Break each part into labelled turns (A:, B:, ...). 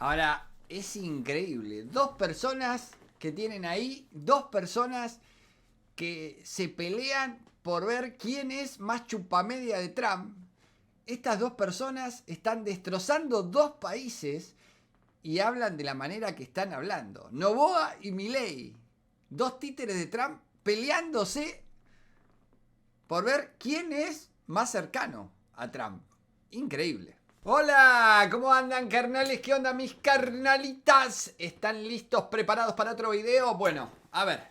A: Ahora, es increíble. Dos personas que tienen ahí, dos personas que se pelean por ver quién es más chupamedia de Trump. Estas dos personas están destrozando dos países y hablan de la manera que están hablando. Noboa y Milei, dos títeres de Trump peleándose por ver quién es más cercano a Trump. Increíble. Hola, ¿cómo andan, carnales? ¿Qué onda, mis carnalitas? ¿Están listos, preparados para otro video? Bueno, a ver.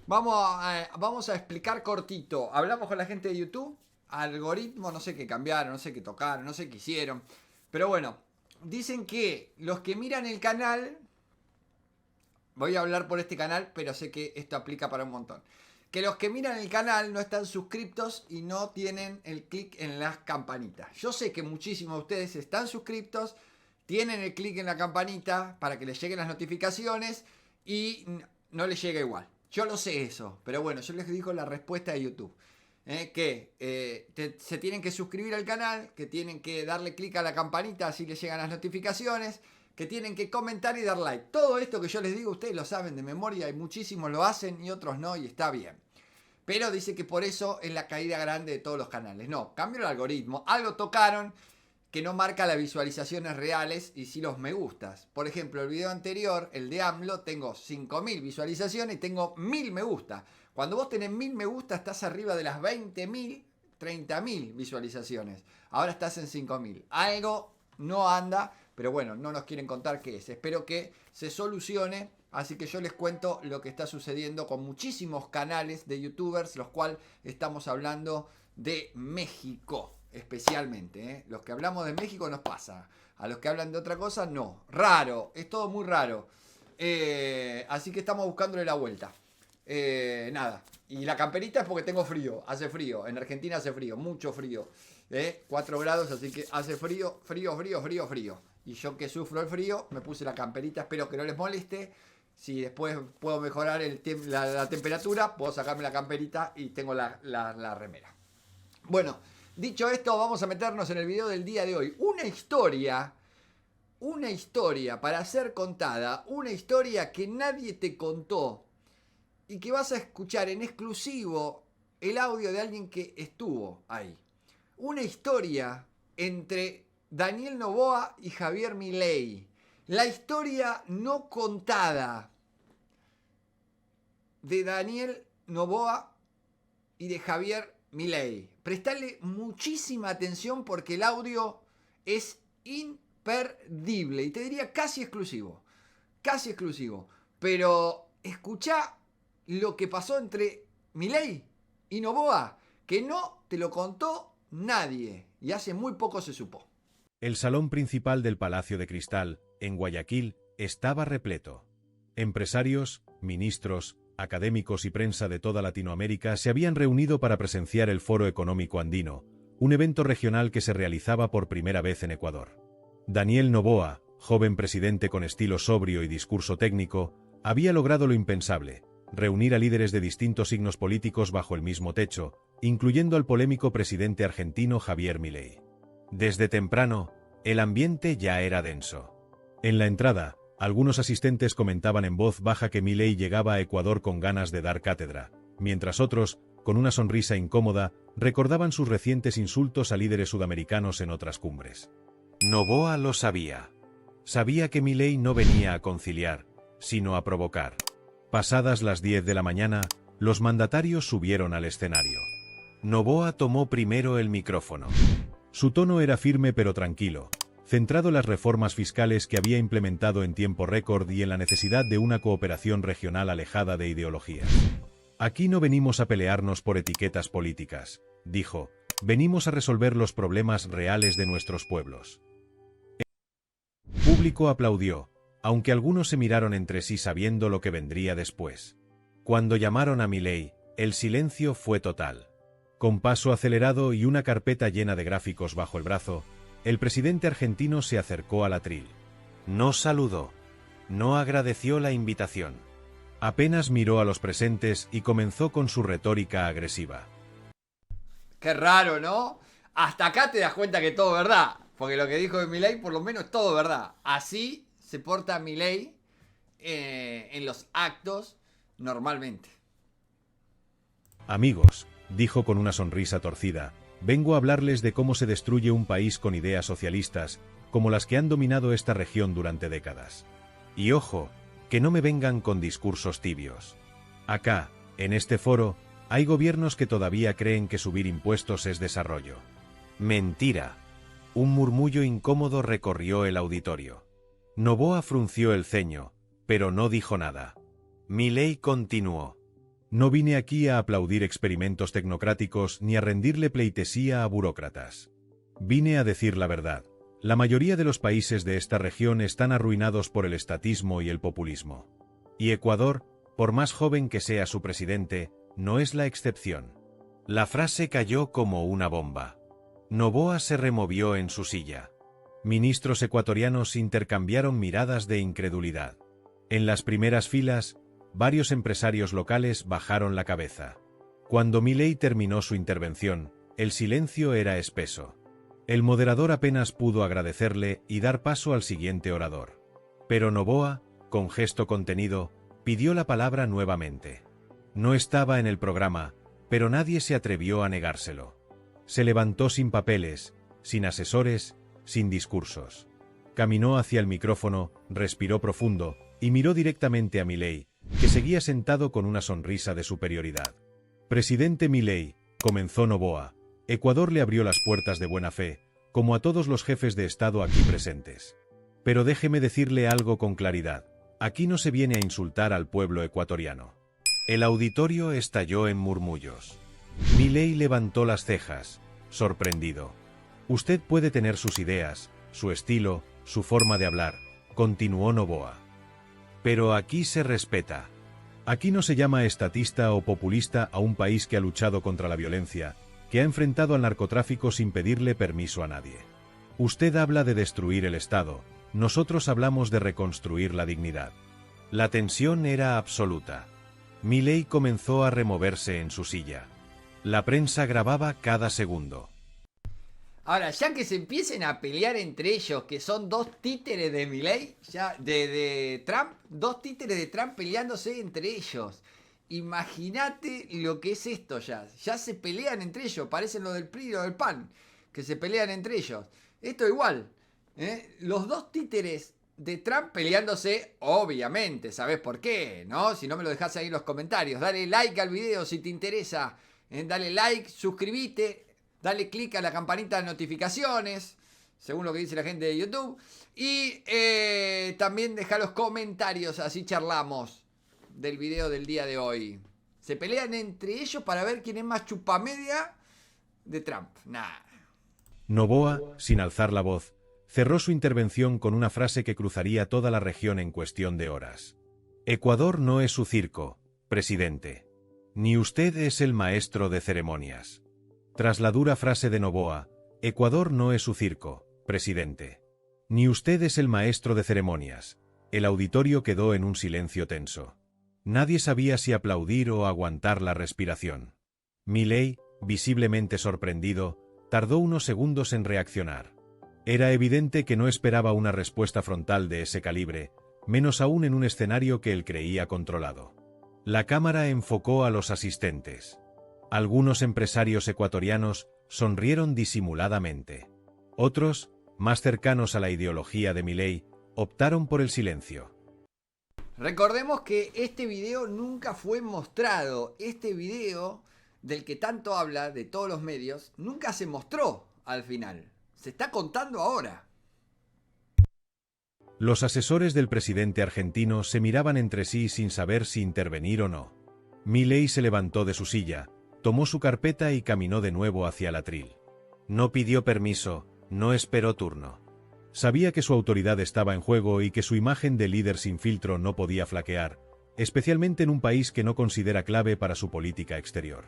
A: Vamos a explicar cortito. Hablamos con la gente de YouTube. Algoritmo, no sé qué cambiaron, no sé qué tocaron, no sé qué hicieron. Pero bueno, dicen que los que miran el canal... Voy a hablar por este canal, pero sé que esto aplica para un montón. Que los que miran el canal no están suscriptos y no tienen el clic en las campanitas. Yo sé que muchísimos de ustedes están suscriptos, tienen el clic en la campanita para que les lleguen las notificaciones y no les llega igual. Yo lo sé eso, pero bueno, yo les digo la respuesta de YouTube. Se tienen que suscribir al canal, que tienen que darle clic a la campanita así les llegan las notificaciones, que tienen que comentar y dar like. Todo esto que yo les digo, ustedes lo saben de memoria y muchísimos lo hacen y otros no, y está bien. Pero dice que por eso es la caída grande de todos los canales. No, cambio el algoritmo. Algo tocaron que no marca las visualizaciones reales y sí los me gustas. Por ejemplo, el video anterior, el de AMLO, tengo 5.000 visualizaciones y tengo 1.000 me gusta. Cuando vos tenés 1.000 me gusta, estás arriba de las 20.000, 30.000 visualizaciones. Ahora estás en 5.000. Algo no anda, pero bueno, no nos quieren contar qué es. Espero que se solucione. Así que yo les cuento lo que está sucediendo con muchísimos canales de youtubers, los cuales estamos hablando de México, especialmente. Los que hablamos de México nos pasa. A los que hablan de otra cosa, no. Raro, es todo muy raro. Así que estamos buscándole la vuelta. Nada. Y la camperita es porque tengo frío. Hace frío. En Argentina hace frío, mucho frío. 4 grados, así que hace frío, frío, frío, frío, frío. Y yo que sufro el frío, me puse la camperita. Espero que no les moleste. Si después puedo mejorar la temperatura, puedo sacarme la camperita y tengo la remera. Bueno, dicho esto, vamos a meternos en el video del día de hoy. Una historia para ser contada, una historia que nadie te contó y que vas a escuchar en exclusivo el audio de alguien que estuvo ahí. Una historia entre Daniel Noboa y Javier Milei. La historia no contada de Daniel Noboa y de Javier Milei. Prestale muchísima atención porque el audio es imperdible y te diría casi exclusivo. Casi exclusivo. Pero escuchá lo que pasó entre Milei y Noboa, que no te lo contó nadie y hace muy poco se supo.
B: El salón principal del Palacio de Cristal, en Guayaquil, estaba repleto. Empresarios, ministros, académicos y prensa de toda Latinoamérica se habían reunido para presenciar el Foro Económico Andino, un evento regional que se realizaba por primera vez en Ecuador. Daniel Noboa, joven presidente con estilo sobrio y discurso técnico, había logrado lo impensable, reunir a líderes de distintos signos políticos bajo el mismo techo, incluyendo al polémico presidente argentino Javier Milei. Desde temprano, el ambiente ya era denso. En la entrada, algunos asistentes comentaban en voz baja que Milei llegaba a Ecuador con ganas de dar cátedra, mientras otros, con una sonrisa incómoda, recordaban sus recientes insultos a líderes sudamericanos en otras cumbres. Noboa lo sabía. Sabía que Milei no venía a conciliar, sino a provocar. Pasadas las 10 de la mañana, los mandatarios subieron al escenario. Noboa tomó primero el micrófono. Su tono era firme pero tranquilo, centrado en las reformas fiscales que había implementado en tiempo récord y en la necesidad de una cooperación regional alejada de ideologías. Aquí no venimos a pelearnos por etiquetas políticas, dijo, venimos a resolver los problemas reales de nuestros pueblos. El público aplaudió, aunque algunos se miraron entre sí sabiendo lo que vendría después. Cuando llamaron a Milei, el silencio fue total. Con paso acelerado y una carpeta llena de gráficos bajo el brazo, el presidente argentino se acercó al atril. No saludó. No agradeció la invitación. Apenas miró a los presentes y comenzó con su retórica agresiva.
A: Qué raro, ¿no? Hasta acá te das cuenta que todo es verdad. Porque lo que dijo de Milei por lo menos es todo verdad. Así se porta Milei en los actos normalmente.
B: Amigos, dijo con una sonrisa torcida, vengo a hablarles de cómo se destruye un país con ideas socialistas, como las que han dominado esta región durante décadas. Y ojo, que no me vengan con discursos tibios. Acá, en este foro, hay gobiernos que todavía creen que subir impuestos es desarrollo. Mentira. Un murmullo incómodo recorrió el auditorio. Noboa frunció el ceño, pero no dijo nada. Milei continuó. No vine aquí a aplaudir experimentos tecnocráticos ni a rendirle pleitesía a burócratas. Vine a decir la verdad. La mayoría de los países de esta región están arruinados por el estatismo y el populismo. Y Ecuador, por más joven que sea su presidente, no es la excepción. La frase cayó como una bomba. Noboa se removió en su silla. Ministros ecuatorianos intercambiaron miradas de incredulidad. En las primeras filas, varios empresarios locales bajaron la cabeza. Cuando Milei terminó su intervención, el silencio era espeso. El moderador apenas pudo agradecerle y dar paso al siguiente orador. Pero Noboa, con gesto contenido, pidió la palabra nuevamente. No estaba en el programa, pero nadie se atrevió a negárselo. Se levantó sin papeles, sin asesores, sin discursos. Caminó hacia el micrófono, respiró profundo y miró directamente a Milei, que seguía sentado con una sonrisa de superioridad. Presidente Milei, comenzó Noboa, Ecuador le abrió las puertas de buena fe, como a todos los jefes de Estado aquí presentes. Pero déjeme decirle algo con claridad, aquí no se viene a insultar al pueblo ecuatoriano. El auditorio estalló en murmullos. Milei levantó las cejas, sorprendido. Usted puede tener sus ideas, su estilo, su forma de hablar, continuó Noboa. Pero aquí se respeta. Aquí no se llama estatista o populista a un país que ha luchado contra la violencia, que ha enfrentado al narcotráfico sin pedirle permiso a nadie. Usted habla de destruir el Estado, nosotros hablamos de reconstruir la dignidad. La tensión era absoluta. Milei comenzó a removerse en su silla. La prensa grababa cada segundo.
A: Ahora, ya que se empiecen a pelear entre ellos, que son dos títeres de Milei, ya de Trump, dos títeres de Trump peleándose entre ellos. Imagínate lo que es esto ya. Ya se pelean entre ellos, parecen lo del PRI y lo del PAN, que se pelean entre ellos. Esto igual, ¿eh? Los dos títeres de Trump peleándose, obviamente, ¿sabes por qué? ¿No? Si no me lo dejas ahí en los comentarios. Dale like al video si te interesa. Dale like, suscríbete. Dale click a la campanita de notificaciones, según lo que dice la gente de YouTube. Y también deja los comentarios, así charlamos del video del día de hoy. Se pelean entre ellos para ver quién es más chupamedia de Trump. Nah.
B: Noboa, sin alzar la voz, cerró su intervención con una frase que cruzaría toda la región en cuestión de horas. Ecuador no es su circo, presidente. Ni usted es el maestro de ceremonias. Tras la dura frase de Noboa, Ecuador no es su circo, presidente. Ni usted es el maestro de ceremonias. El auditorio quedó en un silencio tenso. Nadie sabía si aplaudir o aguantar la respiración. Milei, visiblemente sorprendido, tardó unos segundos en reaccionar. Era evidente que no esperaba una respuesta frontal de ese calibre, menos aún en un escenario que él creía controlado. La cámara enfocó a los asistentes. Algunos empresarios ecuatorianos sonrieron disimuladamente. Otros, más cercanos a la ideología de Milei, optaron por el silencio.
A: Recordemos que este video nunca fue mostrado. Este video del que tanto habla de todos los medios, nunca se mostró al final. Se está contando ahora.
B: Los asesores del presidente argentino se miraban entre sí sin saber si intervenir o no. Milei se levantó de su silla, tomó su carpeta y caminó de nuevo hacia el atril. No pidió permiso, no esperó turno. Sabía que su autoridad estaba en juego y que su imagen de líder sin filtro no podía flaquear, especialmente en un país que no considera clave para su política exterior.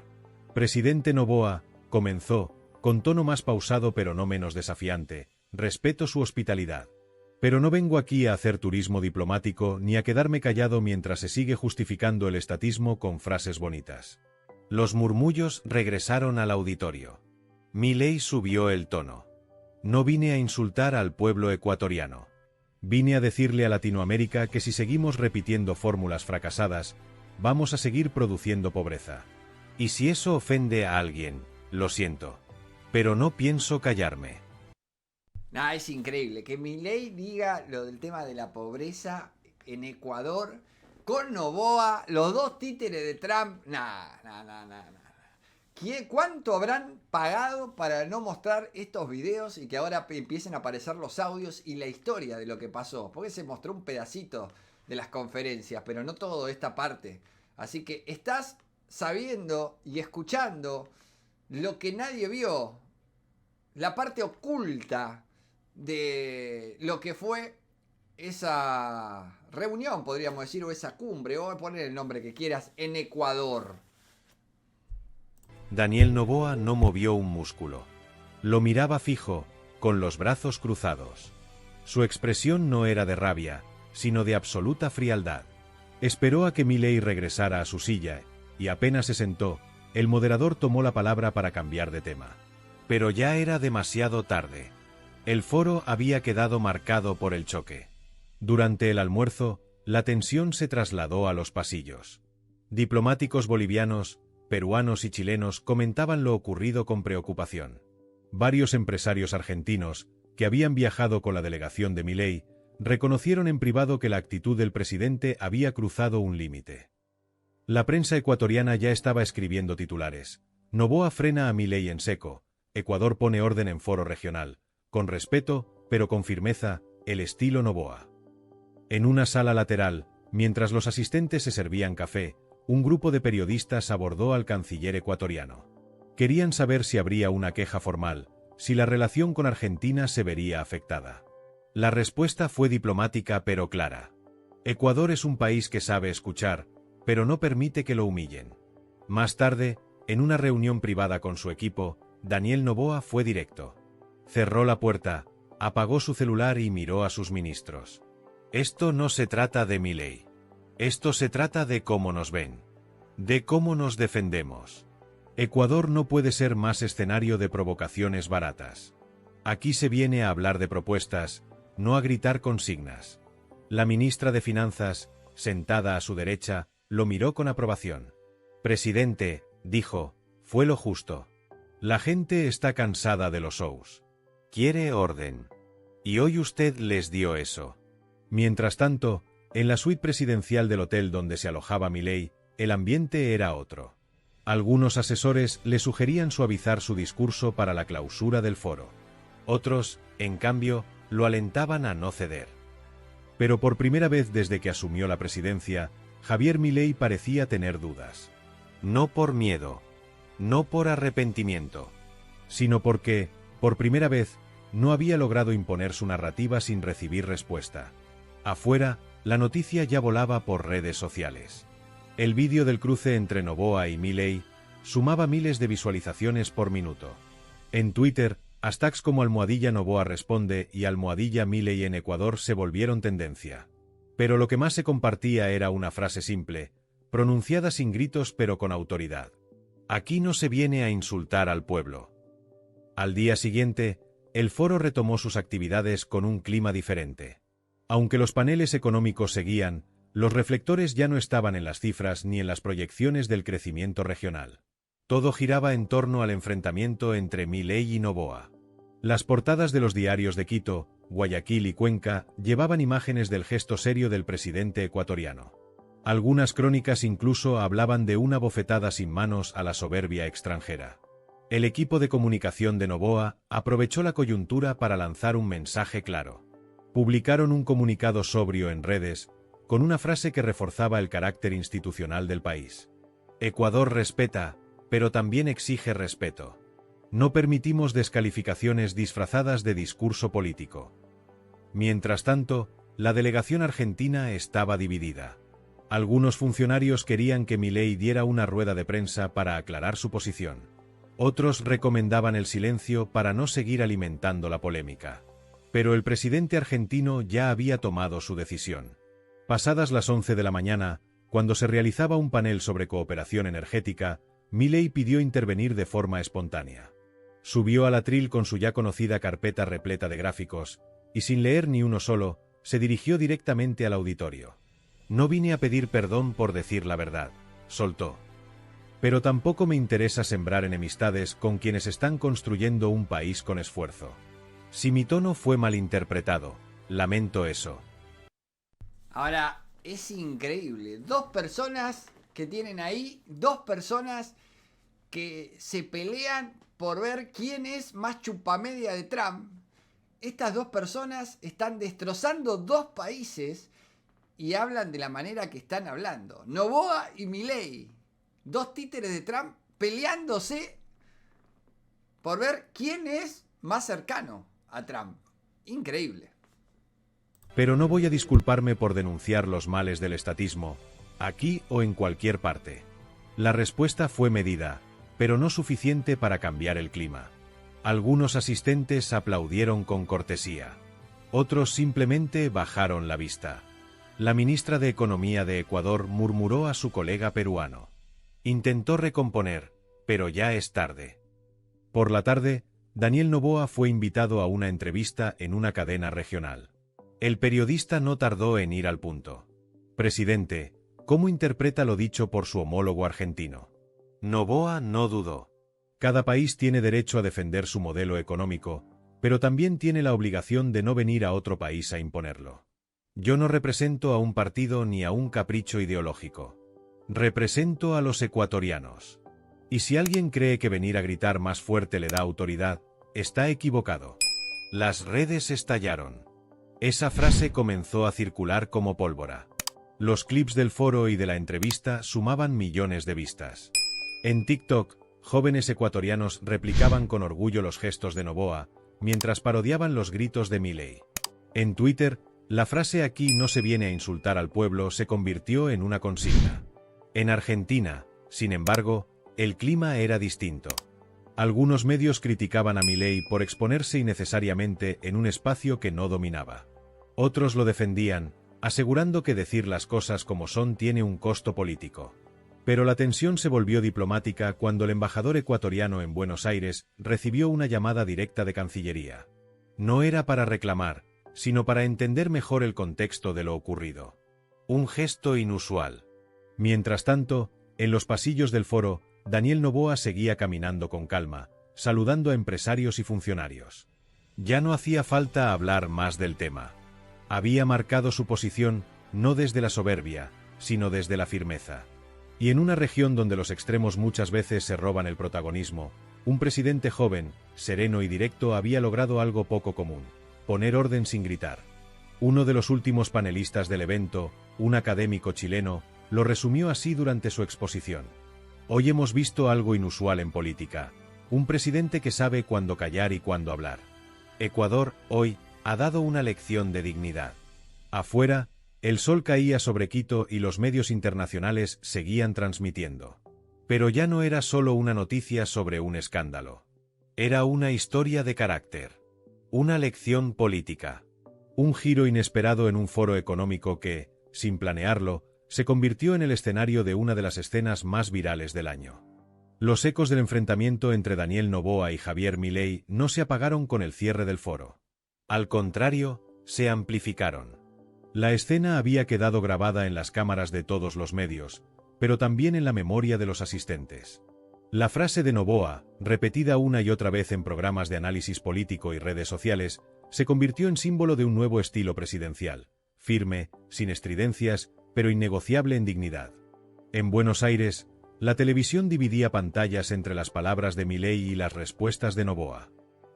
B: Presidente Noboa, comenzó, con tono más pausado pero no menos desafiante, respeto su hospitalidad. Pero no vengo aquí a hacer turismo diplomático ni a quedarme callado mientras se sigue justificando el estatismo con frases bonitas. Los murmullos regresaron al auditorio. Milei subió el tono. no vine a insultar al pueblo ecuatoriano. Vine a decirle a Latinoamérica que si seguimos repitiendo fórmulas fracasadas, vamos a seguir produciendo pobreza. Y si eso ofende a alguien, lo siento. Pero no pienso callarme.
A: Nah, es increíble que Milei diga lo del tema de la pobreza en Ecuador con Noboa, los dos títeres de Trump. Nah. ¿Cuánto habrán pagado para no mostrar estos videos y que ahora empiecen a aparecer los audios y la historia de lo que pasó? Porque se mostró un pedacito de las conferencias, pero no toda esta parte. Así que estás sabiendo y escuchando lo que nadie vio, la parte oculta de lo que fue esa reunión, podríamos decir, o esa cumbre, o poner el nombre que quieras, en Ecuador.
B: Daniel Noboa no movió un músculo. Lo miraba fijo, con los brazos cruzados. Su expresión no era de rabia, sino de absoluta frialdad. Esperó a que Milei regresara a su silla, y apenas se sentó, el moderador tomó la palabra para cambiar de tema. Pero ya era demasiado tarde. El foro había quedado marcado por el choque. Durante el almuerzo, la tensión se trasladó a los pasillos. Diplomáticos bolivianos, peruanos y chilenos comentaban lo ocurrido con preocupación. Varios empresarios argentinos, que habían viajado con la delegación de Milei, reconocieron en privado que la actitud del presidente había cruzado un límite. La prensa ecuatoriana ya estaba escribiendo titulares. Noboa frena a Milei en seco. Ecuador pone orden en foro regional. Con respeto, pero con firmeza, el estilo Noboa. En una sala lateral, mientras los asistentes se servían café, un grupo de periodistas abordó al canciller ecuatoriano. Querían saber si habría una queja formal, si la relación con Argentina se vería afectada. La respuesta fue diplomática pero clara. Ecuador es un país que sabe escuchar, pero no permite que lo humillen. Más tarde, en una reunión privada con su equipo, Daniel Noboa fue directo. Cerró la puerta, apagó su celular y miró a sus ministros. Esto no se trata de Milei. Esto se trata de cómo nos ven. De cómo nos defendemos. Ecuador no puede ser más escenario de provocaciones baratas. Aquí se viene a hablar de propuestas, no a gritar consignas. La ministra de Finanzas, sentada a su derecha, lo miró con aprobación. Presidente, dijo, fue lo justo. La gente está cansada de los shows. Quiere orden. Y hoy usted les dio eso. Mientras tanto, en la suite presidencial del hotel donde se alojaba Milei, el ambiente era otro. Algunos asesores le sugerían suavizar su discurso para la clausura del foro. Otros, en cambio, lo alentaban a no ceder. Pero por primera vez desde que asumió la presidencia, Javier Milei parecía tener dudas. No por miedo, no por arrepentimiento, sino porque, por primera vez, no había logrado imponer su narrativa sin recibir respuesta. Afuera, la noticia ya volaba por redes sociales. El vídeo del cruce entre Noboa y Milei sumaba miles de visualizaciones por minuto. En Twitter, hashtags como #Noboa responde y #Milei en Ecuador se volvieron tendencia. Pero lo que más se compartía era una frase simple, pronunciada sin gritos pero con autoridad. Aquí no se viene a insultar al pueblo. Al día siguiente, el foro retomó sus actividades con un clima diferente. Aunque los paneles económicos seguían, los reflectores ya no estaban en las cifras ni en las proyecciones del crecimiento regional. Todo giraba en torno al enfrentamiento entre Milei y Noboa. Las portadas de los diarios de Quito, Guayaquil y Cuenca llevaban imágenes del gesto serio del presidente ecuatoriano. Algunas crónicas incluso hablaban de una bofetada sin manos a la soberbia extranjera. El equipo de comunicación de Noboa aprovechó la coyuntura para lanzar un mensaje claro. Publicaron un comunicado sobrio en redes, con una frase que reforzaba el carácter institucional del país. Ecuador respeta, pero también exige respeto. No permitimos descalificaciones disfrazadas de discurso político. Mientras tanto, la delegación argentina estaba dividida. Algunos funcionarios querían que Milei diera una rueda de prensa para aclarar su posición. Otros recomendaban el silencio para no seguir alimentando la polémica. Pero el presidente argentino ya había tomado su decisión. Pasadas las 11 de la mañana, cuando se realizaba un panel sobre cooperación energética, Milei pidió intervenir de forma espontánea. Subió al atril con su ya conocida carpeta repleta de gráficos, y sin leer ni uno solo, se dirigió directamente al auditorio. No vine a pedir perdón por decir la verdad, soltó. Pero tampoco me interesa sembrar enemistades con quienes están construyendo un país con esfuerzo. Si mi tono fue malinterpretado, lamento eso.
A: Ahora, es increíble. Dos personas que tienen ahí, dos personas que se pelean por ver quién es más chupamedia de Trump. Estas dos personas están destrozando dos países y hablan de la manera que están hablando. Noboa y Milei, dos títeres de Trump peleándose por ver quién es más cercano a Trump. Increíble.
B: Pero no voy a disculparme por denunciar los males del estatismo, aquí o en cualquier parte. La respuesta fue medida, pero no suficiente para cambiar el clima. Algunos asistentes aplaudieron con cortesía. Otros simplemente bajaron la vista. La ministra de Economía de Ecuador murmuró a su colega peruano. Intentó recomponer, pero ya es tarde. Por la tarde, Daniel Noboa fue invitado a una entrevista en una cadena regional. El periodista no tardó en ir al punto. Presidente, ¿cómo interpreta lo dicho por su homólogo argentino? Noboa no dudó. Cada país tiene derecho a defender su modelo económico, pero también tiene la obligación de no venir a otro país a imponerlo. Yo no represento a un partido ni a un capricho ideológico. Represento a los ecuatorianos. Y si alguien cree que venir a gritar más fuerte le da autoridad, está equivocado. Las redes estallaron. Esa frase comenzó a circular como pólvora. Los clips del foro y de la entrevista sumaban millones de vistas. En TikTok, jóvenes ecuatorianos replicaban con orgullo los gestos de Noboa, mientras parodiaban los gritos de Milei. En Twitter, la frase "aquí no se viene a insultar al pueblo" se convirtió en una consigna. En Argentina, sin embargo, el clima era distinto. Algunos medios criticaban a Milei por exponerse innecesariamente en un espacio que no dominaba. Otros lo defendían, asegurando que decir las cosas como son tiene un costo político. Pero la tensión se volvió diplomática cuando el embajador ecuatoriano en Buenos Aires recibió una llamada directa de Cancillería. No era para reclamar, sino para entender mejor el contexto de lo ocurrido. Un gesto inusual. Mientras tanto, en los pasillos del foro, Daniel Noboa seguía caminando con calma, saludando a empresarios y funcionarios. Ya no hacía falta hablar más del tema. Había marcado su posición no desde la soberbia, sino desde la firmeza. Y en una región donde los extremos muchas veces se roban el protagonismo, un presidente joven, sereno y directo había logrado algo poco común: poner orden sin gritar. Uno de los últimos panelistas del evento, un académico chileno, lo resumió así durante su exposición. Hoy hemos visto algo inusual en política: un presidente que sabe cuándo callar y cuándo hablar. Ecuador, hoy, ha dado una lección de dignidad. Afuera, el sol caía sobre Quito y los medios internacionales seguían transmitiendo. Pero ya no era solo una noticia sobre un escándalo. Era una historia de carácter. Una lección política. Un giro inesperado en un foro económico que, sin planearlo, se convirtió en el escenario de una de las escenas más virales del año. Los ecos del enfrentamiento entre Daniel Noboa y Javier Milei no se apagaron con el cierre del foro. Al contrario, se amplificaron. La escena había quedado grabada en las cámaras de todos los medios, pero también en la memoria de los asistentes. La frase de Noboa, repetida una y otra vez en programas de análisis político y redes sociales, se convirtió en símbolo de un nuevo estilo presidencial: firme, sin estridencias, pero innegociable en dignidad. En Buenos Aires, la televisión dividía pantallas entre las palabras de Milei y las respuestas de Noboa.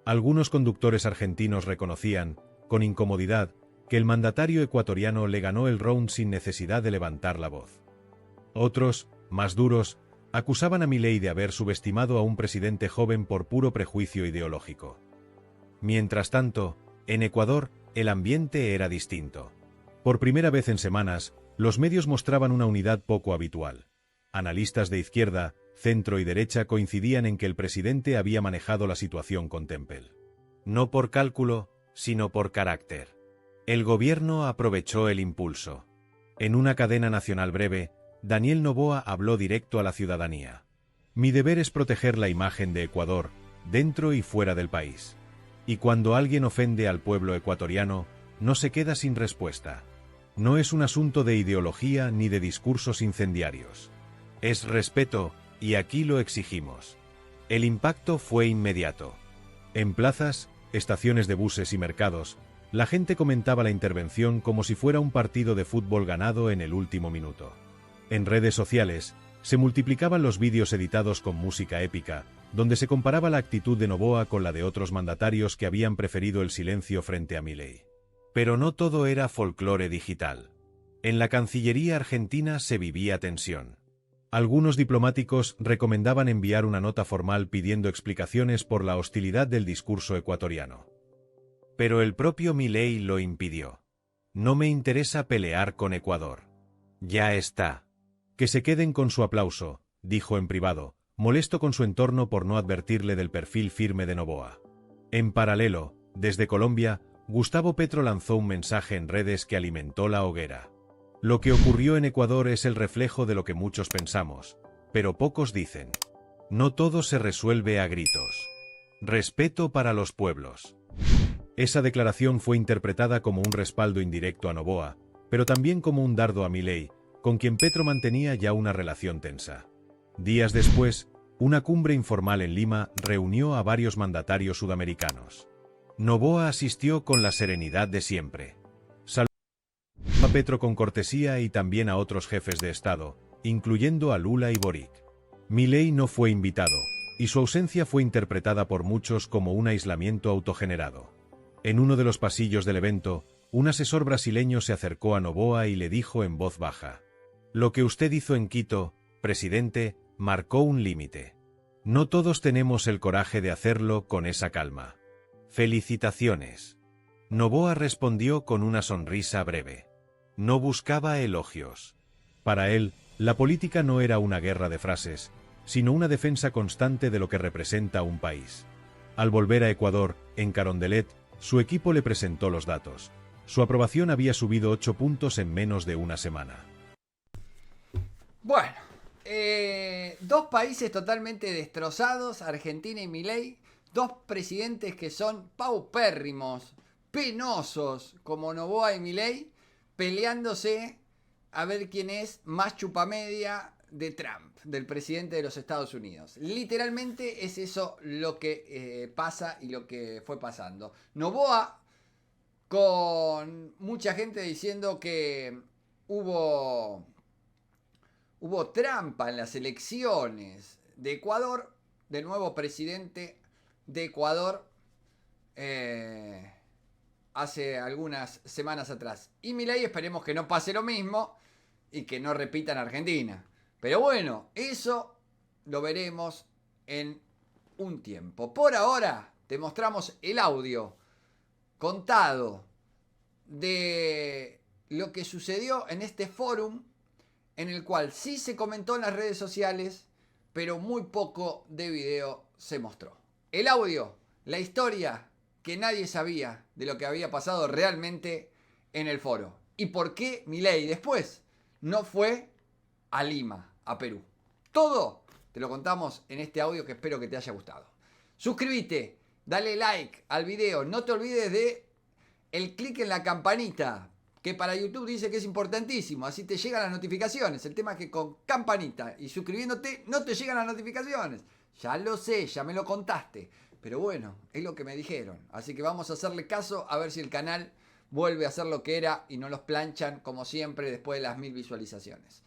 B: Algunos conductores argentinos reconocían, con incomodidad, que el mandatario ecuatoriano le ganó el round sin necesidad de levantar la voz. Otros, más duros, acusaban a Milei de haber subestimado a un presidente joven por puro prejuicio ideológico. Mientras tanto, en Ecuador, el ambiente era distinto. Por primera vez en semanas, los medios mostraban una unidad poco habitual. Analistas de izquierda, centro y derecha coincidían en que el presidente había manejado la situación con temple. No por cálculo, sino por carácter. El gobierno aprovechó el impulso. En una cadena nacional breve, Daniel Noboa habló directo a la ciudadanía. Mi deber es proteger la imagen de Ecuador, dentro y fuera del país. Y cuando alguien ofende al pueblo ecuatoriano, no se queda sin respuesta. No es un asunto de ideología ni de discursos incendiarios. Es respeto, y aquí lo exigimos. El impacto fue inmediato. En plazas, estaciones de buses y mercados, la gente comentaba la intervención como si fuera un partido de fútbol ganado en el último minuto. En redes sociales, se multiplicaban los vídeos editados con música épica, donde se comparaba la actitud de Noboa con la de otros mandatarios que habían preferido el silencio frente a Milei. Pero no todo era folclore digital. En la Cancillería argentina se vivía tensión. Algunos diplomáticos recomendaban enviar una nota formal pidiendo explicaciones por la hostilidad del discurso ecuatoriano. Pero el propio Milei lo impidió. No me interesa pelear con Ecuador. Ya está. Que se queden con su aplauso, dijo en privado, molesto con su entorno por no advertirle del perfil firme de Noboa. En paralelo, desde Colombia, Gustavo Petro lanzó un mensaje en redes que alimentó la hoguera. Lo que ocurrió en Ecuador es el reflejo de lo que muchos pensamos, pero pocos dicen. No todo se resuelve a gritos. Respeto para los pueblos. Esa declaración fue interpretada como un respaldo indirecto a Noboa, pero también como un dardo a Milei, con quien Petro mantenía ya una relación tensa. Días después, una cumbre informal en Lima reunió a varios mandatarios sudamericanos. Noboa asistió con la serenidad de siempre. Saludó a Petro con cortesía y también a otros jefes de Estado, incluyendo a Lula y Boric. Milei no fue invitado, y su ausencia fue interpretada por muchos como un aislamiento autogenerado. En uno de los pasillos del evento, un asesor brasileño se acercó a Noboa y le dijo en voz baja: «Lo que usted hizo en Quito, presidente, marcó un límite. No todos tenemos el coraje de hacerlo con esa calma. Felicitaciones». Noboa respondió con una sonrisa breve. No buscaba elogios. Para él, la política no era una guerra de frases, sino una defensa constante de lo que representa un país. Al volver a Ecuador, en Carondelet, su equipo le presentó los datos. Su aprobación había subido 8 puntos en menos de una semana.
A: Bueno, dos países totalmente destrozados, Argentina y Milei, dos presidentes que son paupérrimos, penosos, como Noboa y Milei, peleándose a ver quién es más chupamedia de Trump, del presidente de los Estados Unidos. Literalmente es eso lo que pasa y lo que fue pasando. Noboa con mucha gente diciendo que hubo trampa en las elecciones de Ecuador, del nuevo presidente de Ecuador, hace algunas semanas atrás. Y Milei, esperemos que no pase lo mismo y que no repita en Argentina. Pero bueno, eso lo veremos en un tiempo. Por ahora te mostramos el audio contado de lo que sucedió en este fórum, en el cual sí se comentó en las redes sociales, pero muy poco de video se mostró. El audio, la historia que nadie sabía de lo que había pasado realmente en el foro. Y por qué Milei después no fue a Lima, a Perú. Todo te lo contamos en este audio que espero que te haya gustado. Suscríbete, dale like al video, no te olvides de el clic en la campanita, que para YouTube dice que es importantísimo, así te llegan las notificaciones. El tema es que con campanita y suscribiéndote no te llegan las notificaciones. Ya lo sé, ya me lo contaste, pero bueno, es lo que me dijeron. Así que vamos a hacerle caso a ver si el canal vuelve a ser lo que era y no los planchan como siempre después de las 1000 visualizaciones.